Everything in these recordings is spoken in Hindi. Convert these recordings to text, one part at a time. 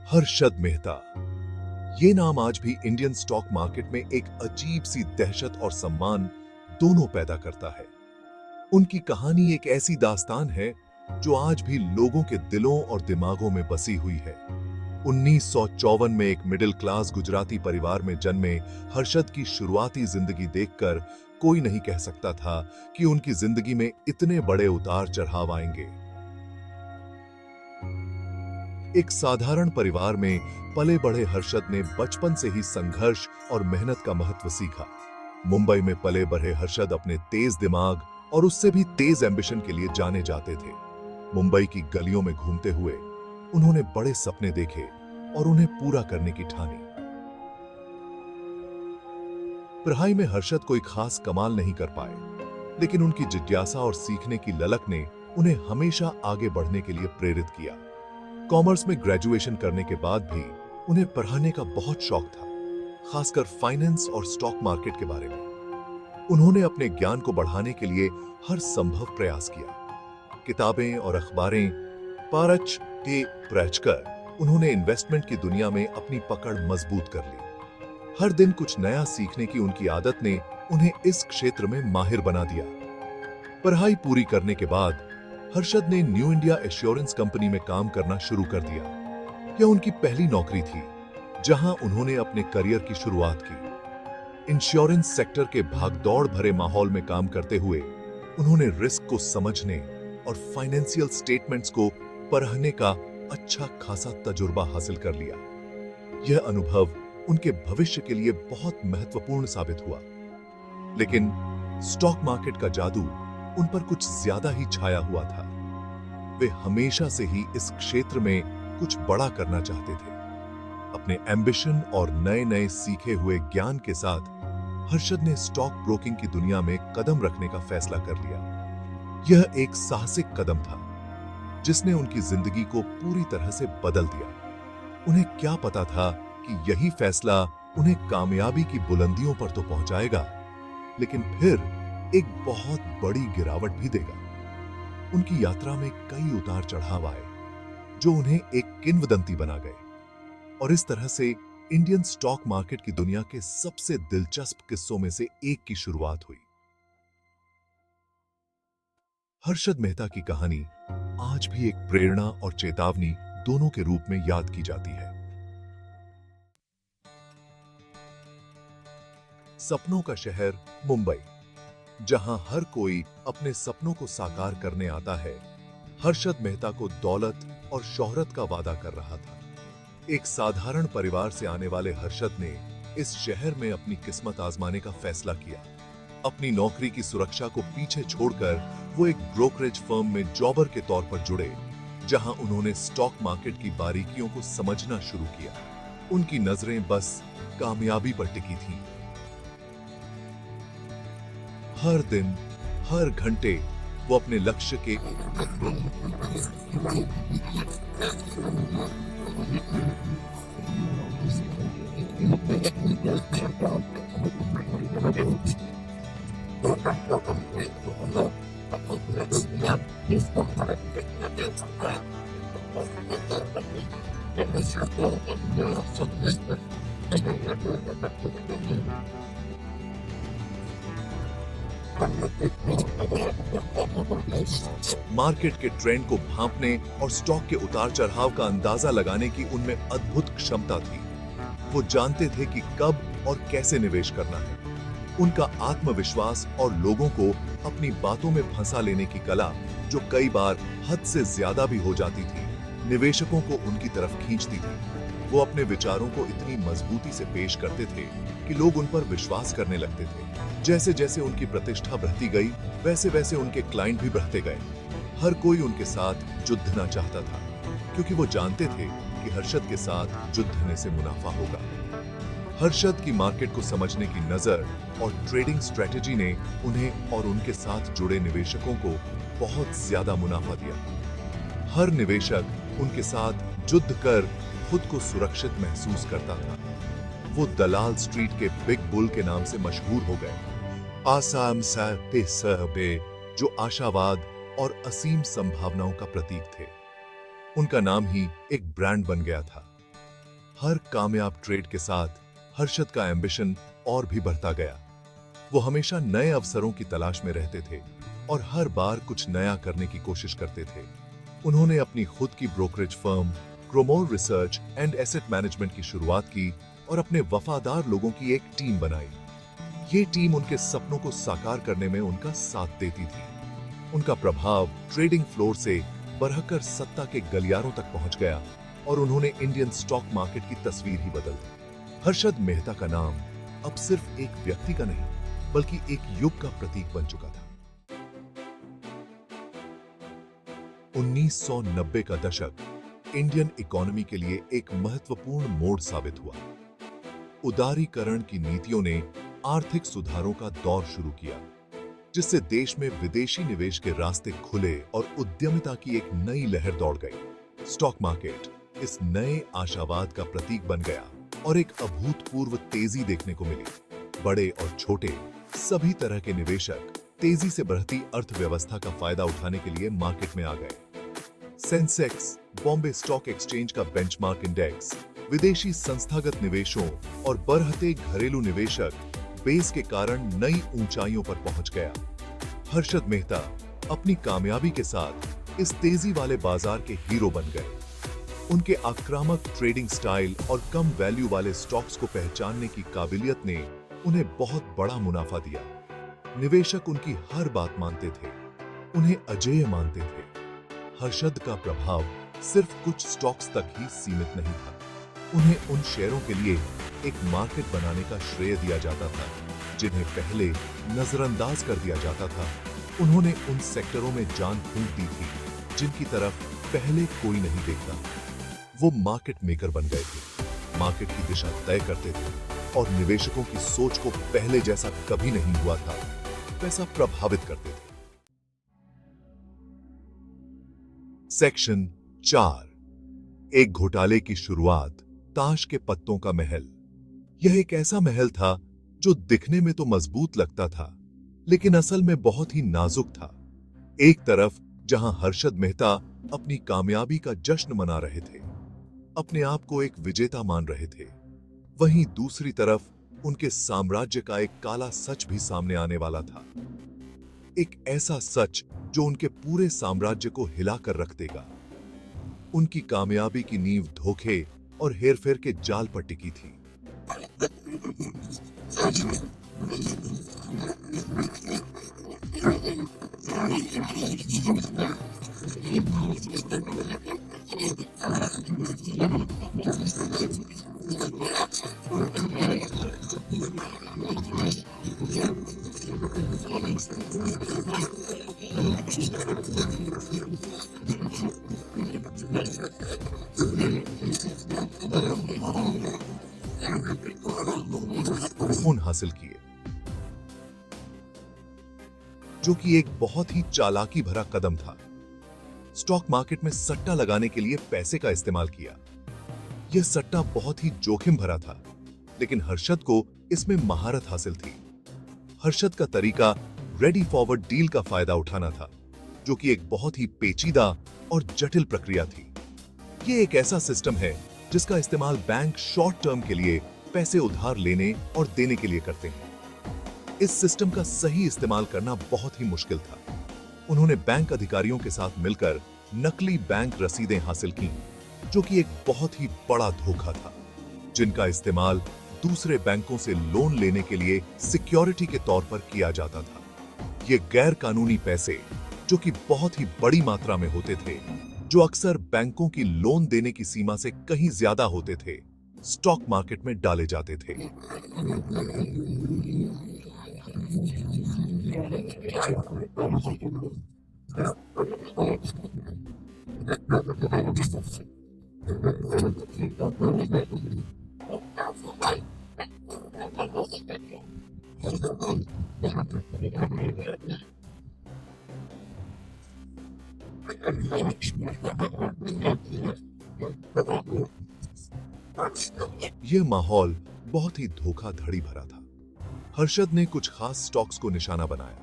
हर्षद मेहता, ये नाम आज भी इंडियन स्टॉक मार्केट में एक अजीब सी दहशत और सम्मान दोनों पैदा करता है। उनकी कहानी एक ऐसी दास्तान है जो आज भी लोगों के दिलों और दिमागों में बसी हुई है। 1954 में एक मिडिल क्लास गुजराती परिवार में जन्मे हर्षद की शुरुआती जिंदगी देखकर कोई नहीं कह सकता था कि उनकी जिंदगी में इतने बड़े उतार चढ़ाव आएंगे। एक साधारण परिवार में पले बढ़े हर्षद ने बचपन से ही संघर्ष और मेहनत का महत्व सीखा। मुंबई में पले बढ़े हर्षद अपने तेज दिमाग और उससे भी तेज एम्बिशन के लिए जाने जाते थे। मुंबई की गलियों में घूमते हुए उन्होंने बड़े सपने देखे और उन्हें पूरा करने की ठानी। पढ़ाई में हर्षद कोई खास कमाल नहीं कर पाए, लेकिन उनकी जिज्ञासा और सीखने की ललक ने उन्हें हमेशा आगे बढ़ने के लिए प्रेरित किया। कॉमर्स में ग्रेजुएशन करने के बाद भी उन्हें पढ़ाने का बहुत शौक था, खासकर फाइनेंस और स्टॉक मार्केट के बारे में। उन्होंने अपने ज्ञान को बढ़ाने के लिए हर संभव प्रयास किया। किताबें और अखबारें पढ़कर उन्होंने इन्वेस्टमेंट की दुनिया में अपनी पकड़ मजबूत कर ली। हर दिन कुछ नया सीखने की उनकी आदत ने उन्हें इस क्षेत्र में माहिर बना दिया। पढ़ाई पूरी करने के बाद हर्षद ने न्यू इंडिया एश्योरेंस कंपनी में काम करना शुरू कर दिया। यह उनकी पहली नौकरी थी जहां उन्होंने अपने करियर की शुरुआत की। इंश्योरेंस सेक्टर के भागदौड़ भरे माहौल में काम करते हुए उन्होंने रिस्क को समझने और फाइनेंशियल स्टेटमेंट्स को पढ़ने का अच्छा खासा तजुर्बा हासिल कर लिया। यह अनुभव उनके भविष्य के लिए बहुत महत्वपूर्ण साबित हुआ। लेकिन स्टॉक मार्केट का जादू उन पर कुछ ज्यादा ही छाया हुआ था। वे हमेशा से ही इस क्षेत्र में कुछ बड़ा करना चाहते थे। अपने एम्बिशन और नए नए सीखे हुए ज्ञान के साथ हर्षद ने स्टॉक ब्रोकिंग की दुनिया में कदम रखने का फैसला कर लिया। यह एक साहसिक कदम था जिसने उनकी जिंदगी को पूरी तरह से बदल दिया। उन्हें क्या पता था कि यही फैसला उन्हें कामयाबी की बुलंदियों पर तो पहुंचाएगा, लेकिन फिर एक बहुत बड़ी गिरावट भी देगा। उनकी यात्रा में कई उतार चढ़ाव आए जो उन्हें एक किंवदंती बना गए, और इस तरह से इंडियन स्टॉक मार्केट की दुनिया के सबसे दिलचस्प किस्सों में से एक की शुरुआत हुई। हर्षद मेहता की कहानी आज भी एक प्रेरणा और चेतावनी दोनों के रूप में याद की जाती है। सपनों का शहर मुंबई, जहां हर कोई अपने सपनों को साकार करने आता है, हर्षद मेहता को दौलत और शोहरत का वादा कर रहा था। एक साधारण परिवार से आने वाले हर्षद ने इस शहर में अपनी किस्मत आजमाने का फैसला किया। अपनी नौकरी की सुरक्षा को पीछे छोड़कर वो एक ब्रोकरेज फर्म में जॉबर के तौर पर जुड़े, जहां उन्होंने स्टॉक मार्केट की बारीकियों को समझना शुरू किया। उनकी नजरें बस कामयाबी पर टिकी थीं। हर दिन, हर घंटे वो अपने लक्ष्य के मार्केट के ट्रेंड को भांपने और स्टॉक के उतार चढ़ाव का अंदाजा लगाने की उनमें अद्भुत क्षमता थी। वो जानते थे कि कब और कैसे निवेश करना है। उनका आत्मविश्वास और लोगों को अपनी बातों में फंसा लेने की कला, जो कई बार हद से ज्यादा भी हो जाती थी, निवेशकों को उनकी तरफ खींचती थी। वो अपने विचारों को इतनी मजबूती से पेश करते थे कि लोग उन पर विश्वास करने लगते थे। जैसे जैसे उनकी प्रतिष्ठा बढ़ती गई, वैसे वैसे उनके क्लाइंट भी बढ़ते गए। हर कोई उनके साथ जुद्धना चाहता था, क्योंकि वो जानते थे कि हर्षद के साथ जुद्धने से मुनाफा होगा। हर्षद की मार्केट को समझने की नजर और ट्रेडिंग स्ट्रेटेजी ने उन्हें और उनके साथ जुड़े निवेशकों को बहुत ज्यादा मुनाफा दिया। हर निवेशक उनके साथ युद्ध कर खुद को सुरक्षित महसूस करता था। वो दलाल स्ट्रीट के बिग बुल के नाम से मशहूर हो गए। आसाम साहबे, जो आशावाद और असीम संभावनाओं का प्रतीक थे। उनका नाम ही एक ब्रांड बन गया था। हर कामयाब ट्रेड के साथ हर्षद का एम्बिशन और भी बढ़ता गया। वो हमेशा नए अवसरों की तलाश में रहते थे और हर बार कुछ नया करने की कोशिश करते थे। उन्होंने अपनी खुद की brokerage firm Kromor research and asset management की शुरुआत की और अपने वफादार लोगों की एक टीम बनाई। ये टीम उनके सपनों को साकार करने में उनका साथ देती थी। उनका प्रभाव ट्रेडिंग फ्लोर से बढ़कर सत्ता के गलियारों तक पहुंच गया और उन्होंने इंडियन स्टॉक मार्केट की तस्वीर ही बदल दी। हर्षद मेहता का नाम अब सिर्फ एक व्यक्ति का नहीं बल्कि एक युग का प्रतीक बन चुका था। 1990 का दशक इंडियन इकोनॉमी के लिए एक महत्वपूर्ण मोड़ साबित हुआ। उदारीकरण की नीतियों ने आर्थिक सुधारों का दौर शुरू किया, जिससे देश में विदेशी निवेश के रास्ते खुले और उद्यमिता की एक नई लहर दौड़ गई। स्टॉक मार्केट इस नए आशावाद का प्रतीक बन गया और एक अभूतपूर्व तेजी देखने को मिली। बड़े और छोटे सभी तरह के निवेशक तेजी से बढ़ती अर्थव्यवस्था का फायदा उठाने के लिए मार्केट में आ गए। सेंसेक्स, बॉम्बे स्टॉक एक्सचेंज का बेंचमार्क इंडेक्स, विदेशी संस्थागत निवेशों और बढ़ते घरेलू निवेशक बेस के कारण नई ऊंचाइयों पर पहुंच गया। हर्षद मेहता अपनी कामयाबी के साथ इस तेजी वाले बाजार के हीरो बन गए। उनके आक्रामक ट्रेडिंग स्टाइल और कम वैल्यू वाले स्टॉक्स को पहचानने की काबिलियत ने उन्हें बहुत बड़ा मुनाफा दिया। निवेशक उनकी हर बात मानते थे, उन्हें अजेय मानते थे। हर्षद का प्रभाव सिर्फ कुछ स्टॉक्स तक ही सीमित नहीं था। उन्हें उन शेयरों के लिए एक मार्केट बनाने का श्रेय दिया जाता था जिन्हें पहले नजरअंदाज कर दिया जाता था। उन्होंने उन सेक्टरों में जान फूंक दी थी जिनकी तरफ पहले कोई नहीं देखता। वो मार्केट मेकर बन गए थे, मार्केट की दिशा तय करते थे और निवेशकों की सोच को पहले जैसा कभी नहीं हुआ था वैसा प्रभावित करते थे। सेक्शन 4, एक घोटाले की शुरुआत, ताश के पत्तों का महल। यह एक ऐसा महल था जो दिखने में तो मजबूत लगता था, लेकिन असल में बहुत ही नाजुक था। एक तरफ जहां हर्षद मेहता अपनी कामयाबी का जश्न मना रहे थे, अपने आप को एक विजेता मान रहे थे, वहीं दूसरी तरफ उनके साम्राज्य का एक काला सच भी सामने आने वाला था। एक ऐसा सच जो उनके पूरे साम्राज्य को हिलाकर रख देगा। उनकी कामयाबी की नींव धोखे और हेरफेर के जाल पर टिकी थी। खून हासिल किए, जो कि एक बहुत ही चालाकी भरा कदम था। स्टॉक मार्केट में सट्टा लगाने के लिए पैसे का इस्तेमाल किया। यह सट्टा बहुत ही जोखिम भरा था, लेकिन हर्षद को इसमें महारत हासिल थी। हर्षद का तरीका रेडी फॉरवर्ड डील का फायदा उठाना था, जो कि एक बहुत ही पेचीदा और जटिल प्रक्रिया थी। यह एक ऐसा सिस्टम है जिसका इस्तेमाल बैंक शॉर्ट टर्म के लिए पैसे उधार लेने और देने के लिए करते हैं। इस सिस्टम का सही इस्तेमाल करना बहुत ही मुश्किल था। उन्होंने बैंक अधिकारियों के साथ मिलकर नकली बैंक रसीदें हासिल की, जो कि एक बहुत ही बड़ा धोखा था, जिनका इस्तेमाल दूसरे बैंकों से लोन लेने के लिए सिक्योरिटी के तौर पर किया जाता था। ये गैर कानूनी पैसे, जो कि बहुत ही बड़ी मात्रा में होते थे, जो अक्सर बैंकों की लोन देने की सीमा से कहीं ज्यादा होते थे, स्टॉक मार्केट में डाले जाते थे। यह माहौल बहुत ही धोखाधड़ी भरा था। हर्षद ने कुछ खास स्टॉक्स को निशाना बनाया,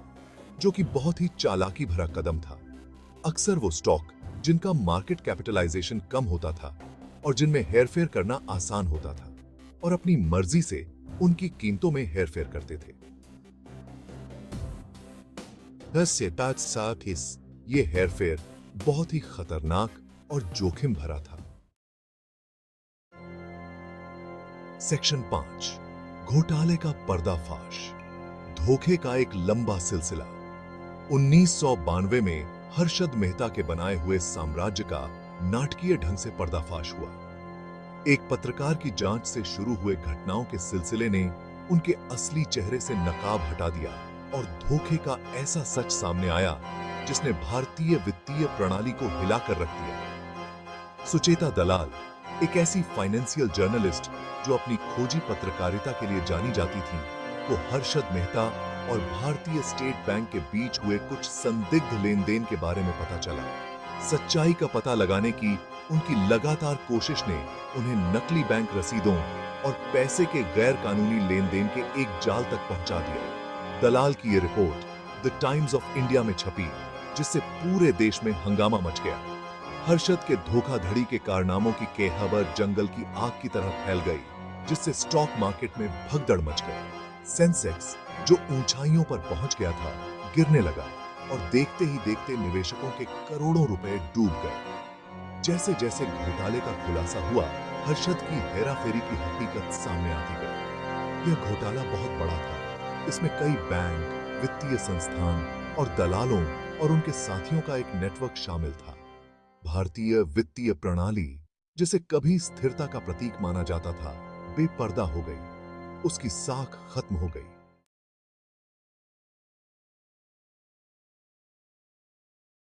जो कि बहुत ही चालाकी भरा कदम था। अक्सर वो स्टॉक जिनका मार्केट कैपिटलाइजेशन कम होता था, और जिनमें हेरफेर करना आसान होता था और अपनी मर्जी से उनकी कीमतों में हेरफेर करते थे। ये हेरफेर बहुत ही खतरनाक और जोखिम भरा था। सेक्शन 5, घोटाले का पर्दाफाश, धोखे का एक लंबा सिलसिला। 1992 में हर्षद मेहता के बनाए हुए साम्राज्य का नाटकीय ढंग से पर्दाफाश हुआ। एक पत्रकार की जांच से शुरू हुए घटनाओं के सिलसिले ने उनके असली चेहरे से नकाब हटा दिया और धोखे का ऐसा सच सामने आया जिसने भारतीय वित्तीय प्रणाली को हिलाकर रख दिया। सुचेता दलाल, एक ऐसी फाइनेंशियल जर्नलिस्ट जो अपनी खोजी पत्रकारिता के लिए जानी जाती थी, को हर्षद मेहता और भारतीय स्टेट बैंक के बीच हुए कुछ संदिग्ध लेन देन के बारे में पता चला। सच्चाई का पता लगाने की उनकी लगातार कोशिश ने उन्हें नकली बैंक रसीदों और पैसे के गैर कानूनी लेन देन के एक जाल तक पहुंचा दिया। दलाल की ये report the times of India में छपी, जिससे पूरे देश में हंगामा मच गया। हर्षद के धोखाधड़ी के कारनामों की खबर जंगल की आग की तरह फैल गई, जिससे स्टॉक मार्केट में भगदड़ मच गई। सेंसेक्स, जो ऊंचाइयों पर पहुंच गया था, गिरने लगा और देखते ही देखते निवेशकों के करोड़ों रुपए डूब गए। जैसे जैसे घोटाले का खुलासा हुआ, हर्षद की हेराफेरी की हकीकत सामने आती गई। यह घोटाला बहुत बड़ा था। इसमें कई बैंक, वित्तीय संस्थान और दलालों और उनके साथियों का एक नेटवर्क शामिल था। भारतीय वित्तीय प्रणाली, जिसे कभी स्थिरता का प्रतीक माना जाता था, बेपर्दा हो गई। उसकी साख खत्म हो गई।